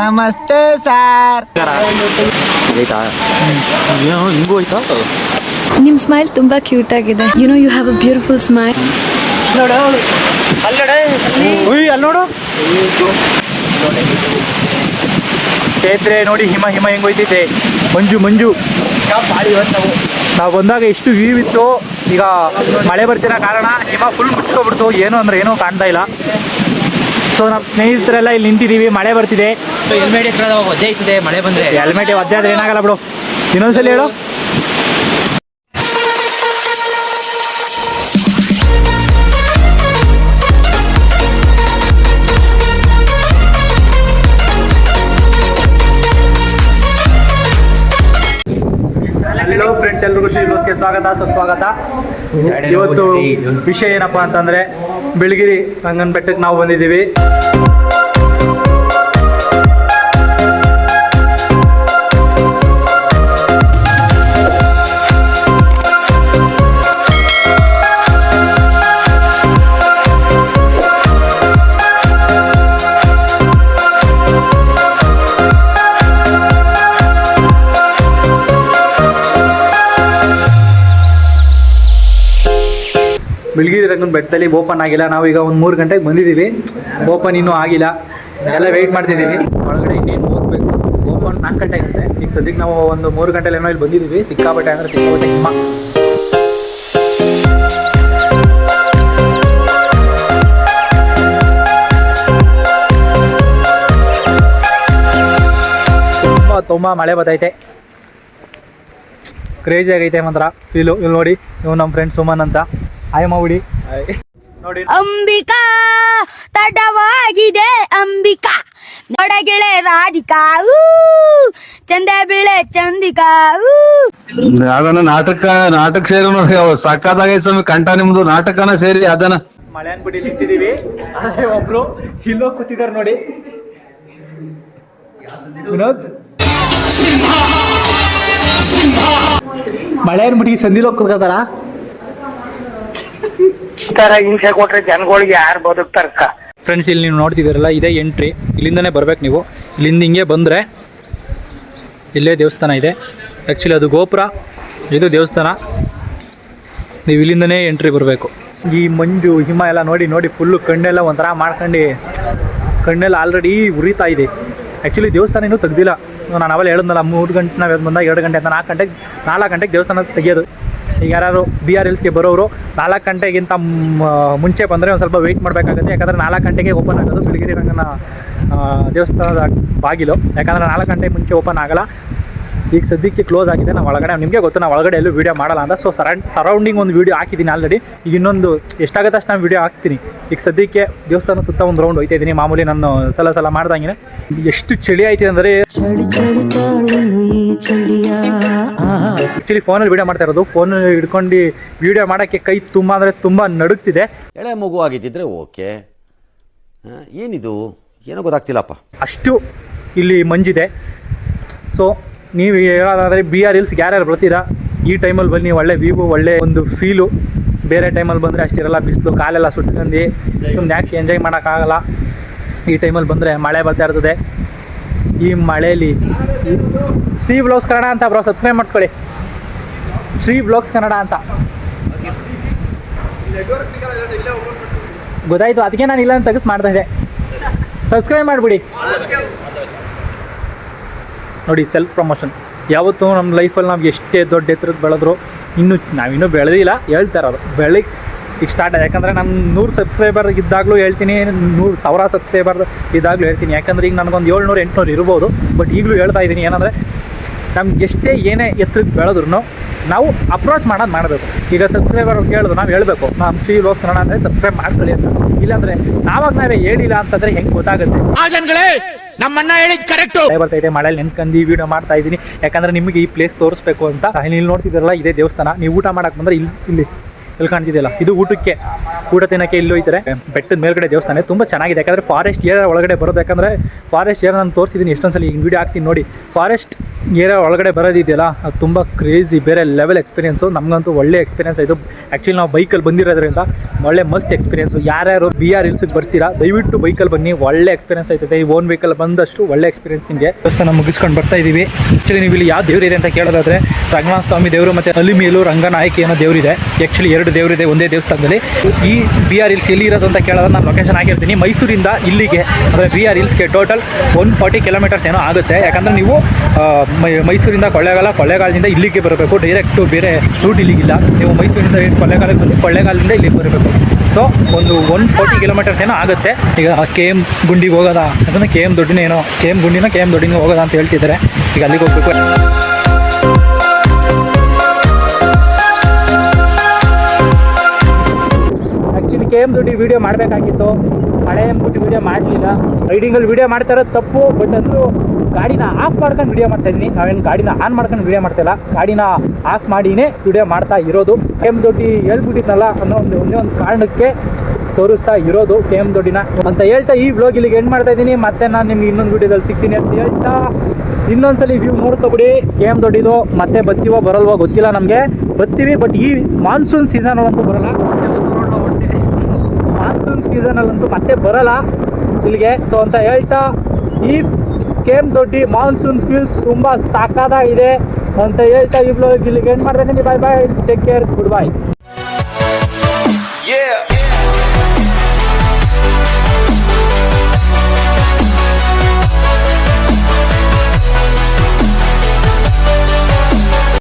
ನಮಸ್ತೆ ಸರ್. ಹಿಂಗೂ ಹೋಯ್ತಾ? ನಿಮ್ ಸ್ಮೈಲ್ ತುಂಬಾ ಕ್ಯೂಟ್ ಆಗಿದೆ. You know you have a beautiful smile. ಅಲ್ಲಿ ನೋಡು ಚೈತ್ರೆ ನೋಡಿ, ಹಿಮ ಹೆಂಗ್ ಹೋಯ್ತೈತೆ. ಮಂಜು ನಾವು ಬಂದಾಗ ಎಷ್ಟು ವ್ಯೂ ಇತ್ತು. ಈಗ ಮಳೆ ಬರ್ತಿರೋ ಕಾರಣ ಹಿಮ ಫುಲ್ ಮುಚ್ಕೊಬಿಡ್ತು. ಏನೋ ಅಂದ್ರೆ ಏನೋ ಕಾಣ್ತಾ ಇಲ್ಲ. ಸೊ ನಮ್ಮ ಸ್ನೇಹಿತರೆಲ್ಲ ಇಲ್ಲಿ ನಿಂತಿದ್ದೀವಿ. ಮಳೆ ಬರ್ತಿದೆ. ಹೆಲ್ಮೆಟ್ ಒದ್ದೆ ಆಯ್ತದೆ ಮಳೆ ಬಂದರೆ. ಹೆಲ್ಮೆಟ್ ಒದ್ದೆ ಆದರೆ ಏನಾಗಲ್ಲ ಬಿಡು. ಇನ್ನೊಂದ್ಸಲಿ ಹೇಳು. ಹಲೋ ಫ್ರೆಂಡ್ಸ್, ಎಲ್ರಿಗೂ ಶ್ರೀ ಸ್ವಾಗತ ಸುಸ್ವಾಗತ. ಇವತ್ತು ವಿಷಯ ಏನಪ್ಪ ಅಂತಂದರೆ, ಬಿಳಿಗಿರಿ ರಂಗನ ಬೆಟ್ಟಕ್ಕೆ ನಾವು ಬಂದಿದ್ದೀವಿ. ಬಿಳಿಗಿರಿ ರಂಗನ ಬೆಟ್ಟದಲ್ಲಿ ಓಪನ್ ಆಗಿಲ್ಲ. ನಾವು ಈಗ ಒಂದು 3 ಗಂಟೆಗೆ ಬಂದಿದ್ದೀವಿ. ಓಪನ್ ಇನ್ನೂ ಆಗಿಲ್ಲ. ಎಲ್ಲ ವೆಯ್ಟ್ ಮಾಡ್ತಿದ್ದೀವಿ. ಒಳಗಡೆ ಇನ್ನೇನು ಹೋಗ್ಬೇಕು. ಓಪನ್ 4 ಗಂಟೆ ಆಗುತ್ತೆ. ಈಗ ಸದ್ಯಕ್ಕೆ ನಾವು ಒಂದು 3 ಗಂಟೆಲಿ ಏನೋ ಇಲ್ಲಿ ಬಂದಿದ್ದೀವಿ. ಸಿಕ್ಕಾಪಟ್ಟೆ ಅಂದರೆ ಸಿಕ್ಕಾಪಟ್ಟೆ ಹಿಮ. ತುಂಬ ಮಳೆ ಬರ್ತೈತೆ. ಕ್ರೇಜಿ ಆಗೈತೆ ಮಾತ್ರ ಫೀಲು. ಇಲ್ಲಿ ನೋಡಿ, ಇವ್ ನಮ್ಮ ಫ್ರೆಂಡ್ ಸುಮನ್ ಅಂತ. ಆಯ್ ಮಾಡಿ ನೋಡಿ. ಅಂಬಿಕಾ ತಡವಾಗಿದೆ, ಅಂಬಿಕಾ ನೊಡಗಿಳೆ ರಾಧಿಕಾ, ಚಂದ ಬಿಳೆ ಚಂದಿಕಾ. ಅದನ್ನ ನಾಟಕ ಸೇರಿ ನೋಡಿ. ಸಕ್ಕತ್ತಾಗೈತೆ ಸ್ವಾಮಿ ಕಂಠ ನಿಮ್ದು. ನಾಟಕನ ಸೇರಿ ಅದನ್ನ ಮಳೆ ಅನ್ಬಿಟ್ಟು ನಿಂತಿದ್ದೀವಿ. ಆದ್ರೆ ಒಬ್ರು ಇಲ್ಲೋ ಕೂತಿದಾರೆ ನೋಡಿ. ವಿನೋದ್ ಮಳೆ ಅನ್ಬಿಟ್ಟು ಸಂದಿలో ಕೂತ್ಕೋತಾರ. ಹಿಂಸೆ ಕೊಟ್ರೆ ಜನಗಳಿಗೆ ಯಾರು ಬದುಕ್ತಾರಕ್ಕ? ಫ್ರೆಂಡ್ಸ್, ಇಲ್ಲಿ ನೀವು ನೋಡ್ತಿದ್ದೀರಲ್ಲ, ಇದೇ ಎಂಟ್ರಿ. ಇಲ್ಲಿಂದನೇ ಬರ್ಬೇಕು ನೀವು. ಇಲ್ಲಿಂದ ಹಿಂಗೆ ಬಂದರೆ ಇಲ್ಲೇ ದೇವಸ್ಥಾನ ಇದೆ. ಆ್ಯಕ್ಚುಲಿ ಅದು ಗೋಪುರ, ಇದು ದೇವಸ್ಥಾನ. ನೀವು ಇಲ್ಲಿಂದನೇ ಎಂಟ್ರಿ ಬರಬೇಕು. ಈ ಮಂಜು ಹಿಮ ಎಲ್ಲ ನೋಡಿ ಫುಲ್ಲು ಕಣ್ಣೆಲ್ಲ ಒಂಥರ ಮಾಡ್ಕೊಂಡು, ಕಣ್ಣೆಲ್ಲ ಆಲ್ರೆಡಿ ಉರಿತಾ ಇದೆ. ಆ್ಯಕ್ಚುಲಿ ದೇವಸ್ಥಾನ ಇನ್ನೂ ತೆಗ್ದಿಲ್ಲ. ನಾನು ಅವೆಲ್ಲ ಹೇಳಿದ್ನಲ್ಲ, 3 ಗಂಟೆ ನಾವು ಬಂದಾಗ 2 ಗಂಟೆ ಅಂತ 4 ಗಂಟೆಗೆ ದೇವಸ್ಥಾನ ತೆಗಿಯೋದು. ಈಗ ಯಾರು BRLಸ್ಗೆ ಬರೋರು 4 ಗಂಟೆಗಿಂತ ಮುಂಚೆ ಬಂದರೆ ಒಂದು ಸ್ವಲ್ಪ ವೆಯ್ಟ್ ಮಾಡಬೇಕಾಗುತ್ತೆ. ಯಾಕಂದರೆ 4 ಗಂಟೆಗೆ ಓಪನ್ ಆಗೋದು ಬಿಳಿಗಿರಿ ರಂಗನ ದೇವಸ್ಥಾನದ ಬಾಗಿಲು. ಯಾಕಂದರೆ 4 ಗಂಟೆ ಮುಂಚೆ ಓಪನ್ ಆಗಲ್ಲ. ಈಗ ಸದ್ಯಕ್ಕೆ ಕ್ಲೋಸ್ ಆಗಿದೆ. ನಾವು ಒಳಗಡೆ, ನಿಮಗೆ ಗೊತ್ತು ನಾವು ಒಳಗಡೆ ಎಲ್ಲೂ ವೀಡಿಯೋ ಮಾಡಲ್ಲ ಅಂತ. ಸೊ ಸರೌಂಡಿಂಗ್ ಒಂದು ವೀಡಿಯೋ ಹಾಕಿದ್ದೀನಿ ಆಲ್ರೆಡಿ. ಈಗ ಇನ್ನೊಂದು ಎಷ್ಟಾಗುತ್ತೆ ಅಷ್ಟು ನಾನು ವೀಡಿಯೋ ಹಾಕ್ತೀನಿ. ಈಗ ಸದ್ಯಕ್ಕೆ ದೇವಸ್ಥಾನ ಸುತ್ತ ಒಂದು ರೌಂಡ್ ಹೋಗ್ತಾ ಇದ್ದೀನಿ. ಮಾಮೂಲಿ ನಾನು ಸಲ ಮಾಡ್ದಂಗೆ. ಎಷ್ಟು ಚಳಿ ಆಯ್ತಿದೆ ಅಂದರೆ, ಆ್ಯಕ್ಚುಲಿ ಫೋನಲ್ಲಿ ವೀಡಿಯೋ ಮಾಡ್ತಾ ಇರೋದು. ಫೋನ್ ಹಿಡ್ಕೊಂಡು ವೀಡಿಯೋ ಮಾಡೋಕ್ಕೆ ಕೈ ತುಂಬ ಅಂದರೆ ತುಂಬ ನಡುಗ್ತಿದೆ. ಎಳೆ ಮಗು ಆಗಿದ್ದಿದ್ರೆ ಓಕೆ, ಏನಿದು ಏನೋ ಗೊತ್ತಾಗ್ತಿಲ್ಲಪ್ಪ. ಅಷ್ಟು ಇಲ್ಲಿ ಮಂಜಿದೆ. ಸೊ ನೀವು ಹೇಳೋದಾದರೆ BRLಸ್ಗೆ ಯಾರ್ಯಾರು ಬರ್ತೀರಾ, ಈ ಟೈಮಲ್ಲಿ ಬನ್ನಿ. ಒಳ್ಳೆ ವ್ಯೂ, ಒಳ್ಳೆ ಒಂದು ಫೀಲು. ಬೇರೆ ಟೈಮಲ್ಲಿ ಬಂದರೆ ಅಷ್ಟಿರಲ್ಲ. ಬಿಸಿಲು, ಕಾಲೆಲ್ಲ ಸುಟ್ಕೊಂಡು ಸುಮ್ಮನೆ ಯಾಕೆ ಎಂಜಾಯ್ ಮಾಡೋಕ್ಕಾಗಲ್ಲ. ಈ ಟೈಮಲ್ಲಿ ಬಂದರೆ ಮಳೆ ಬರ್ತಾ ಇರ್ತದೆ. ಈ ಮಳೆಯಲ್ಲಿ ಶ್ರೀ ವ್ಲಾಗ್ಸ್ ಕನ್ನಡ ಅಂತ ಬ್ರೋ ಸಬ್ಸ್ಕ್ರೈಬ್ ಮಾಡಿಸ್ಕೊಳ್ಳಿ. ಶ್ರೀ ವ್ಲಾಗ್ಸ್ ಕನ್ನಡ ಅಂತ ಗೊತ್ತಾಯಿತು. ಅದಕ್ಕೆ ನಾನು ಇಲ್ಲ ಅಂತ ತೆಗೆಸ್ ಮಾಡ್ತಾ ಇದ್ದೆ. ಸಬ್ಸ್ಕ್ರೈಬ್ ಮಾಡಿಬಿಡಿ. ನೋಡಿ, ಸೆಲ್ಫ್ ಪ್ರಮೋಷನ್. ಯಾವತ್ತೂ ನಮ್ಮ ಲೈಫಲ್ಲಿ ನಾವು ಎಷ್ಟೇ ದೊಡ್ಡ ಎತ್ತರದ್ದು ಬೆಳೆದ್ರು, ನಾವಿನ್ನೂ ಬೆಳೆದಿಲ್ಲ, ಹೇಳ್ತಾ ಇರೋದು. ಈಗ ಸ್ಟಾರ್ಟ್ ಆಗಿದೆ. ಯಾಕಂದರೆ ನಾನು 100 ಸಬ್ಸ್ಕ್ರೈಬರ್ ಇದ್ದಾಗಲೂ ಹೇಳ್ತೀನಿ, 100,000 ಸಬ್ಸ್ಕ್ರೈಬರ್ ಇದ್ದಾಗಲೂ ಹೇಳ್ತೀನಿ. ಯಾಕಂದರೆ ಈಗ ನನಗೊಂದು 700-800 ಇರ್ಬೋದು. ಬಟ್ ಈಗಲೂ ಹೇಳ್ತಾ ಇದ್ದೀನಿ, ಏನಂದರೆ ನಮ್ಗೆ ಎಷ್ಟೇ ಏನೇ ಎತ್ತರಕ್ಕೆ ಬೆಳೆದ್ರು ನಾವು ಅಪ್ರೋಚ್ ಮಾಡಬೇಕು. ಈಗ ಸಬ್ಸ್ಕ್ರೈಬರ್ ಕೇಳಿದ್ರು ನಾವು ಹೇಳಬೇಕು, ನಮ್ಮ ಶ್ರೀ ವ್ಲಾಗ್ಸ್ ಕನ್ನಡ ಅಂದರೆ ಸಬ್ಸ್ಕ್ರೈಬ್ ಮಾಡ್ಕೊಳ್ಳಿ ಅಂತ. ಇಲ್ಲಾಂದರೆ ನಾವೇ ಹೇಳಿಲ್ಲ ಅಂತಂದರೆ ಹೆಂಗೆ ಗೊತ್ತಾಗುತ್ತೆ? ನಮ್ಮಣ್ಣ ಹೇಳಿದ್ ಕರೆಕ್ಟ್. ಬರ್ತೈತೆ, ಮಳೆಯಲ್ಲಿ ನೆನ್ಕೊಂಡು ವೀಡಿಯೋ ಮಾಡ್ತಾ ಇದ್ದೀನಿ. ಯಾಕಂದರೆ ನಿಮಗೆ ಈ ಪ್ಲೇಸ್ ತೋರಿಸ್ಬೇಕು ಅಂತ. ಇಲ್ಲಿ ನೋಡ್ತಿದ್ದೀರಲ್ಲ, ಇದೇ ದೇವಸ್ಥಾನ. ನೀವು ಊಟ ಮಾಡಕ್ಕೆ ಬಂದರೆ ಇಲ್ಲಿ ಕಾಣ್ತಿದೆಯಲ್ಲ, ಇದು ಊಟ ತಿನ್ನೋಕ್ಕೆ ಇಲ್ಲಿ ಹೋಯ್ತಾರೆ. ಬೆಟ್ಟದ ಮೇಲ್ಗಡೆ ದೇವಸ್ಥಾನ ತುಂಬ ಚೆನ್ನಾಗಿದೆ. ಯಾಕಂದರೆ ಫಾರೆಸ್ಟ್ ಏರಿಯಾ ಒಳಗಡೆ ಬರೋದು. ಯಾಕಂದರೆ ಫಾರೆಸ್ಟ್ ಏರಿಯಾ ನಾನು ತೋರಿಸಿದ್ದೀನಿ ಎಷ್ಟೊಂದು ಸಲ. ಈಗ ವೀಡಿಯೋ ಹಾಕ್ತೀನಿ ನೋಡಿ. ಫಾರೆಸ್ಟ್ ಏರಿಯಾ ಒಳಗಡೆ ಬರೋದಿದೆಯಲ್ಲ ಅದು ತುಂಬ ಕ್ರೇಜಿ, ಬೇರೆ ಲೆವೆಲ್ ಎಕ್ಸ್ಪೀರಿಯೆನ್ಸು. ನಮಗಂತೂ ಒಳ್ಳೆ ಎಕ್ಸ್ಪೀರಿಯೆನ್ಸ್ ಆಯಿತು. ಆ್ಯಕ್ಚುಲಿ ನಾವು ಬೈಕಲ್ಲಿ ಬಂದಿರೋದ್ರಿಂದ ಒಳ್ಳೆ ಮಸ್ತ್ ಎಕ್ಸ್ಪೀರಿಯೆನ್ಸು. ಯಾರ್ಯಾರು BR ಹಿಲ್ಸಿಗೆ ಬರ್ತೀರಾ ದಯವಿಟ್ಟು ಬೈಕಲ್ಲಿ ಬನ್ನಿ, ಒಳ್ಳೆ ಎಕ್ಸ್ಪೀರಿಯೆನ್ಸ್ ಆಯ್ತದೆ. ಈ ಓನ್ ವೆಹಿಕಲ್ ಬಂದಷ್ಟು ಒಳ್ಳೆ ಎಕ್ಸ್ಪೀರಿಯೆನ್ಸ್ ನಿಮಗೆ. ದೇವಸ್ಥಾನ ಮುಗಿಸ್ಕೊಂಡು ಬರ್ತಾ ಇದ್ದೀವಿ. ಆ್ಯಕ್ಚುಲಿ ನೀವು ಇಲ್ಲಿ ಯಾವ ದೇವರಿದೆ ಅಂತ ಕೇಳೋದಾದರೆ ರಂಗನಾಥ ಸ್ವಾಮಿ ದೇವರು ಮತ್ತು ಅಲಿಮೇಲು ರಂಗನಾಯಕಿ ಅನ್ನೋ ದೇವರಿದೆ. ಆ್ಯಕ್ಚುಲಿ 2 ದೇವರಿದೆ ಒಂದೇ ದೇವಸ್ಥಾನದಲ್ಲಿ. ಈ BR ಹಿಲ್ಸ್ ಎಲ್ಲಿ ಇರೋದು ಅಂತ ಕೇಳೋದು ನಾನು ಲೊಕೇಶನ್ ಆಗಿರ್ತೀನಿ. ಮೈಸೂರಿಂದ ಇಲ್ಲಿಗೆ ಅಂದರೆ BR ಹಿಲ್ಸ್ಗೆ ಟೋಟಲ್ 140 ಕಿಲೋಮೀಟರ್ಸ್ ಏನೋ ಆಗುತ್ತೆ. ಯಾಕಂದರೆ ನೀವು ಮೈಸೂರಿಂದ ಕೊಳ್ಳೇಗಾಲದಿಂದ ಇಲ್ಲಿಗೆ ಬರಬೇಕು. ಡೈರೆಕ್ಟು ಬೇರೆ ರೂಟ್ ಇಲ್ಲಿಗಿಲ್ಲ. ನೀವು ಮೈಸೂರಿಂದ ಕೊಳ್ಳೇಗಾಲಕ್ಕೆ ಬಂದು ಕೊಳ್ಳೇಗಾಲದಿಂದ ಇಲ್ಲಿಗೆ ಬರಬೇಕು. ಸೊ ಒಂದು 140 ಕಿಲೋಮೀಟರ್ಸ್ ಏನೋ ಆಗುತ್ತೆ. ಈಗ KM ಗುಂಡಿಗೆ ಹೋಗೋದಾ ಅದನ್ನು KM ದೊಡ್ಡಿನೇನೋ KM ದೊಡ್ಡಿನ ಹೋಗೋದಾ ಅಂತ ಹೇಳ್ತಿದ್ದಾರೆ. ಈಗ ಅಲ್ಲಿಗೆ ಹೋಗ್ಬೇಕು. ಆ್ಯಕ್ಚುಲಿ KM ದೊಡ್ಡಿ ವೀಡಿಯೋ ಮಾಡಬೇಕಾಗಿತ್ತು, ಮಳೆ ಅಂದ್ಬಿಟ್ಟು ವೀಡಿಯೋ ಮಾಡಲಿಲ್ಲ. ರೈಡಿಂಗಲ್ಲಿ ವೀಡಿಯೋ ಮಾಡ್ತಾ ಇರೋದು ತಪ್ಪು, ಬಟ್ ಅಂದರೂ ಗಾಡಿನ ಆಫ್ ಮಾಡ್ಕೊಂಡು ವೀಡಿಯೋ ಮಾಡ್ತಾಯಿದ್ದೀನಿ. ನಾವೇನು ಗಾಡಿನ ಆನ್ ಮಾಡ್ಕೊಂಡು ವೀಡಿಯೋ ಮಾಡ್ತಾಯಿಲ್ಲ, ಗಾಡಿನ ಆಫ್ ಮಾಡಿನೇ ವೀಡಿಯೋ ಮಾಡ್ತಾ ಇರೋದು. KM ದೊಡ್ಡಿ ಹೇಳ್ಬಿಟ್ಟಿದ್ನಲ್ಲ ಅನ್ನೋ ಒಂದೇ ಒಂದು ಕಾರಣಕ್ಕೆ ತೋರಿಸ್ತಾ ಇರೋದು KM ದೊಡ್ಡಿನ ಅಂತ ಹೇಳ್ತಾ ಈ ವ್ಲಾಗ್ ಇಲ್ಲಿಗೆ ಎಂಡ್ ಮಾಡ್ತಾ ಇದ್ದೀನಿ. ಮತ್ತೆ ನಾನು ನಿಮ್ಗೆ ಇನ್ನೊಂದು ವೀಡಿಯೋದಲ್ಲಿ ಸಿಗ್ತೀನಿ ಅಂತ ಹೇಳ್ತಾ ಇನ್ನೊಂದ್ಸಲಿ ವ್ಯೂ ನೋಡ್ಕೊಬಿಡಿ KM ದೊಡ್ಡಿದು. ಮತ್ತೆ ಬರ್ತೀವೋ ಬರಲ್ವೋ ಗೊತ್ತಿಲ್ಲ, ನಮಗೆ ಬರ್ತೀವಿ ಬಟ್ ಈ ಮಾನ್ಸೂನ್ ಸೀಸನಲ್ಲಂತೂ ಬರೋಲ್ಲ. ಮಾನ್ಸೂನ್ ಸೀಸನಲ್ಲಂತೂ ಮತ್ತೆ ಬರೋಲ್ಲ ಇಲ್ಲಿಗೆ. ಸೊ ಅಂತ ಹೇಳ್ತಾ ಈ KM ದೊಡ್ಡಿ ಮಾನ್ಸೂನ್ ಫೀಲ್ಸ್ ತುಂಬ ಸಾಕಾಗಿದೆ ಅಂತ ಹೇಳ್ತಾ ಈ ವ್ಲಾಗ್ ಇಲ್ಲಿಗೆ ಎಂಡ್ ಮಾಡ್ತಾ ಇದ್ದೀನಿ. ಬಾಯ್ ಬಾಯ್, ಟೇಕ್ ಕೇರ್, ಗುಡ್ ಬಾಯ್.